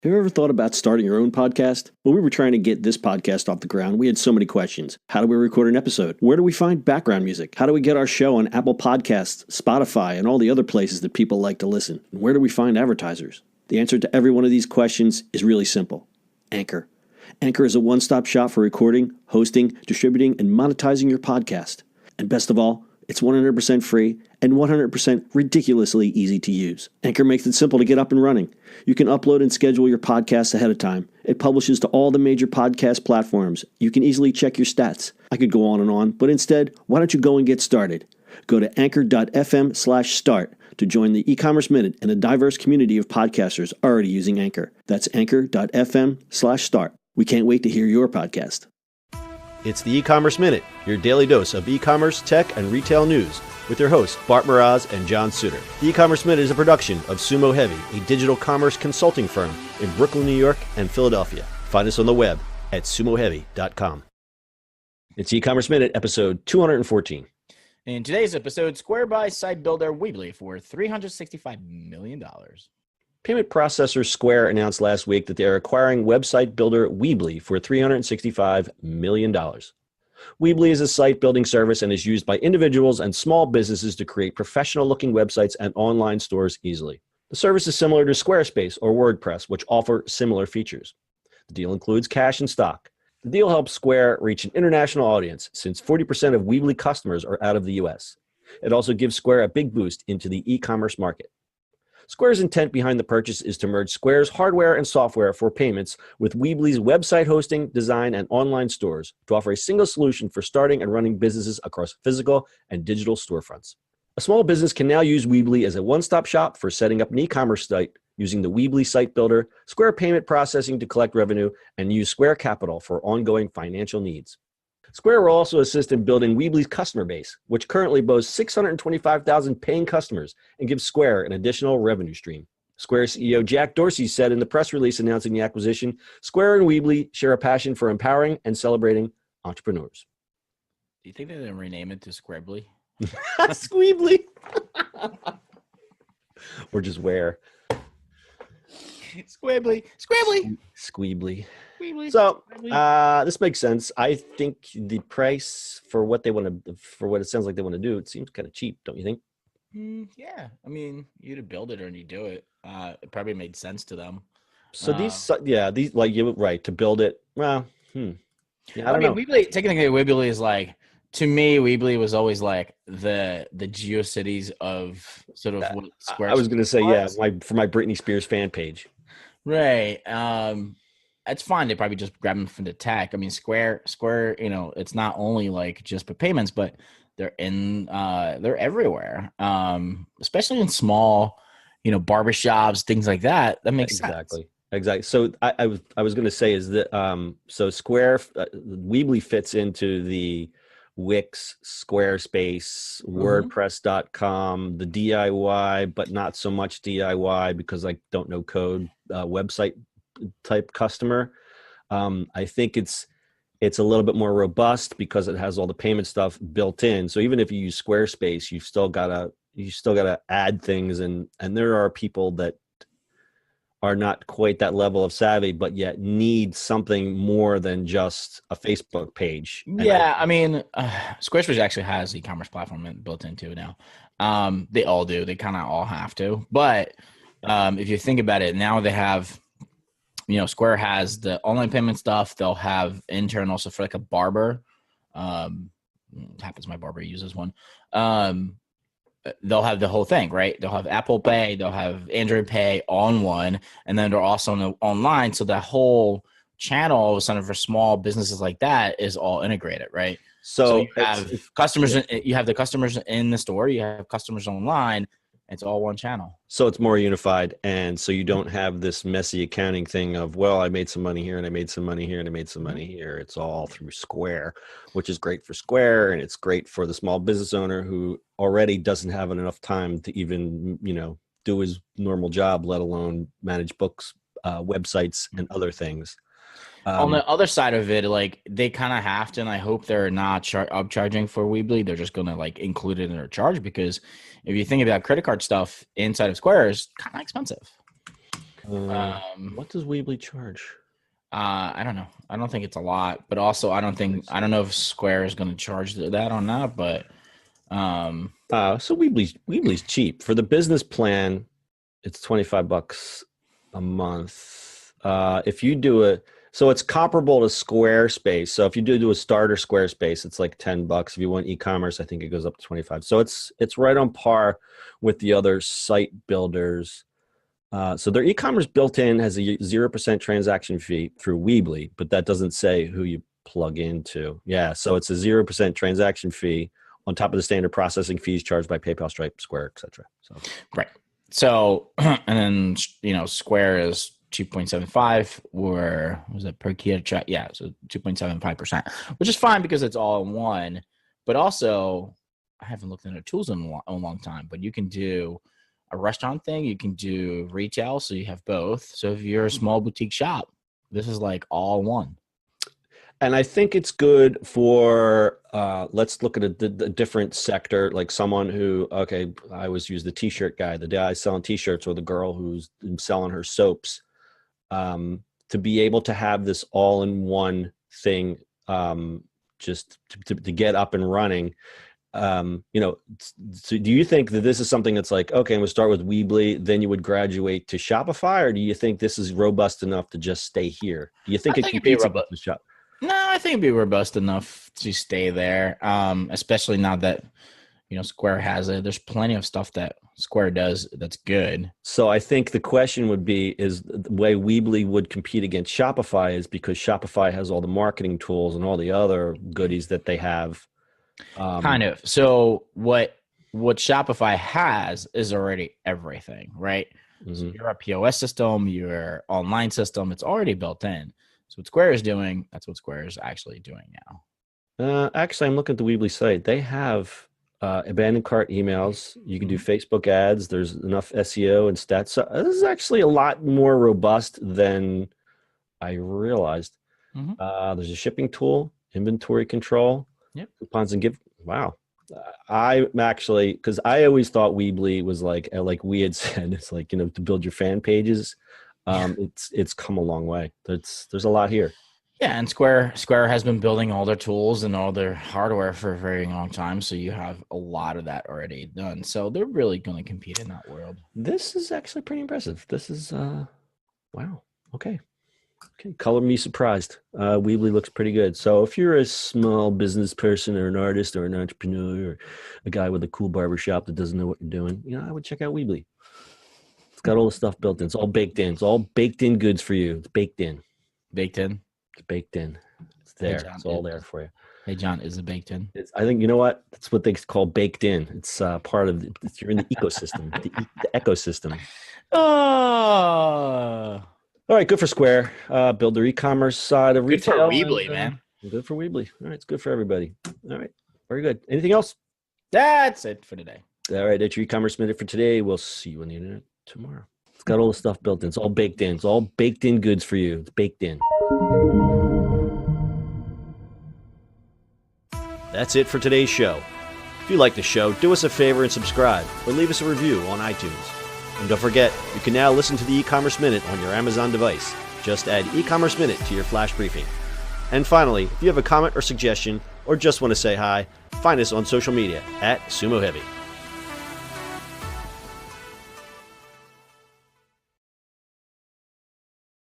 Have you ever thought about starting your own podcast? When we were trying to get this podcast off the ground, we had so many questions. How do we record an episode? Where do we find background music? How do we get our show on Apple Podcasts, Spotify, and all the other places that people like to listen? And where do we find advertisers? The answer to every one of these questions is really simple. Anchor. Anchor is a one-stop shop for recording, hosting, distributing, and monetizing your podcast. And best of all, it's 100% free and 100% ridiculously easy to use. Anchor makes it simple to get up and running. You can upload and schedule your podcasts ahead of time. It publishes to all the major podcast platforms. You can easily check your stats. I could go on, but instead, why don't you go and get started? Go to anchor.fm/start to join the e-commerce minute and a diverse community of podcasters already using Anchor. That's anchor.fm/start. We can't wait to hear your podcast. It's the E-commerce Minute, your daily dose of e-commerce, tech, and retail news with your hosts, Bart Mraz and John Suter. The E-commerce Minute is a production of Sumo Heavy, a digital commerce consulting firm in Brooklyn, New York, and Philadelphia. Find us on the web at sumoheavy.com. It's E-commerce Minute, episode 214. In today's episode, Square buys site builder Weebly for $365 million. Payment processor Square announced last week that they are acquiring website builder Weebly for $365 million. Weebly is a site building service and is used by individuals and small businesses to create professional-looking websites and online stores easily. The service is similar to Squarespace or WordPress, which offer similar features. The deal includes cash and stock. The deal helps Square reach an international audience since 40% of Weebly customers are out of the US. It also gives Square a big boost into the e-commerce market. Square's intent behind the purchase is to merge Square's hardware and software for payments with Weebly's website hosting, design, and online stores to offer a single solution for starting and running businesses across physical and digital storefronts. A small business can now use Weebly as a one-stop shop for setting up an e-commerce site using the Weebly Site Builder, Square Payment Processing to collect revenue, and use Square Capital for ongoing financial needs. Square will also assist in building Weebly's customer base, which currently boasts 625,000 paying customers and gives Square an additional revenue stream. Square CEO Jack Dorsey said in the press release announcing the acquisition, Square and Weebly share a passion for empowering and celebrating entrepreneurs. Do you think they're going to rename it to Squarebly? Squeebly. Or just where? Squarebly. Squeebly. Squeebly. So this makes sense. I think the price for what they want to, for what it sounds like they want to do, it seems kind of cheap, don't you think? Yeah, I mean, you to build it or you do it. It probably made sense to them. So these like you right to build it. Well, yeah, I don't know. Weebly, technically, Weebly is like, to me, Weebly was always like the GeoCities of sort of what Square. I was going to say, for my Britney Spears fan page. Right. That's fine. They probably just grab them from the tech. I mean, Square, it's not only like just for payments, but they're everywhere. Especially in small, barbershops, things like that. That makes sense. Exactly. So I was going to say is that so Square Weebly fits into the Wix, Squarespace, WordPress.com, the DIY, but not so much DIY because I don't know code website type customer. I think it's a little bit more robust because it has all the payment stuff built in. So even if you use Squarespace, you've still gotta add things, and there are people that are not quite that level of savvy, but yet need something more than just a Facebook page. Yeah, I mean, Squarespace actually has e-commerce platform built into it now. They all do. They kind of all have to. But if you think about it, now they have, Square has the online payment stuff. They'll have internal, so for like a barber, it happens my barber uses one. They'll have the whole thing, right? They'll have Apple Pay, they'll have Android Pay on one, and then they're also online. So that whole channel, all of a sudden, for small businesses like that, is all integrated, right? So you have customers, you have the customers in the store, you have customers online. It's all one channel. So it's more unified, and so you don't have this messy accounting thing of, well, I made some money here, and I made some money here, and I made some money here. It's all through Square, which is great for Square, and it's great for the small business owner who already doesn't have enough time to even, do his normal job, let alone manage books, websites, and other things. On the other side of it, like they kind of have to, and I hope they're not upcharging for Weebly. They're just going to like include it in their charge, because if you think about credit card stuff inside of Square is kind of expensive. What does Weebly charge? I don't know. I don't think it's a lot, but also I don't know if Square is going to charge that or not. But so Weebly's cheap for the business plan. It's $25 a month. If you do it, so it's comparable to Squarespace. So if you do a starter Squarespace, it's like $10. If you want e-commerce, I think it goes up to 25. So it's right on par with the other site builders. So their e-commerce built-in has a 0% transaction fee through Weebly, but that doesn't say who you plug into. Yeah, so it's a 0% transaction fee on top of the standard processing fees charged by PayPal, Stripe, Square, etc. So right. So and then Square is 2.75, or was it per key chat? Yeah, so 2.75%, which is fine because it's all in one. But also, I haven't looked into tools in a long time, but you can do a restaurant thing, you can do retail, so you have both. So if you're a small boutique shop, this is like all one. And I think it's good for, let's look at a different sector, like someone who, okay, I always use the t-shirt guy, the guy selling t-shirts, or the girl who's selling her soaps, to be able to have this all-in-one thing, just to get up and running. So do you think that this is something that's like, okay, I'm going to start with Weebly, then you would graduate to Shopify, or do you think this is robust enough to just stay here? Do you think it competes with the shop? No, I think it'd be robust enough to stay there, especially now that Square has it. There's plenty of stuff that Square does that's good. So I think the question would be, is the way Weebly would compete against Shopify is because Shopify has all the marketing tools and all the other goodies that they have. Kind of. So what Shopify has is already everything, right? Mm-hmm. So you're a POS system, your online system, it's already built in. So what Square is doing, that's what Square is actually doing now. Actually, I'm looking at the Weebly site. They have abandoned cart emails. You can do Facebook ads. There's enough SEO and stats. So this is actually a lot more robust than I realized. Mm-hmm. There's a shipping tool, inventory control. Yep. Coupons and gift. Wow. I'm actually, because I always thought Weebly was like we had said, it's like, to build your fan pages. It's come a long way. There's a lot here. Yeah, and Square has been building all their tools and all their hardware for a very long time, so you have a lot of that already done. So they're really going to compete in that world. This is actually pretty impressive. This is wow. Okay, color me surprised. Weebly looks pretty good. So if you're a small business person or an artist or an entrepreneur or a guy with a cool barbershop that doesn't know what you're doing, I would check out Weebly. It's got all the stuff built in. It's all baked in. It's all baked in goods for you. It's baked in. Baked in? It's baked in. It's there. Hey John, it's all there for you. Hey, John, is it baked in? I think, you know what? That's what they call baked in. It's part of you're in the ecosystem, the ecosystem. Oh. All right, good for Square. Build their e-commerce side of retail. Good for Weebly, man. Good for Weebly. All right, it's good for everybody. All right, very good. Anything else? That's it for today. All right, that's your e-commerce minute for today. We'll see you on the internet tomorrow. It's got all the stuff built in. It's all baked in. It's all baked in goods for you. It's baked in. That's it for today's show. If you like the show, do us a favor and subscribe or leave us a review on iTunes. And don't forget, you can now listen to the e-commerce minute on your Amazon device. Just add e-commerce minute to your flash briefing. And finally, if you have a comment or suggestion or just want to say hi, find us on social media @Sumo Heavy.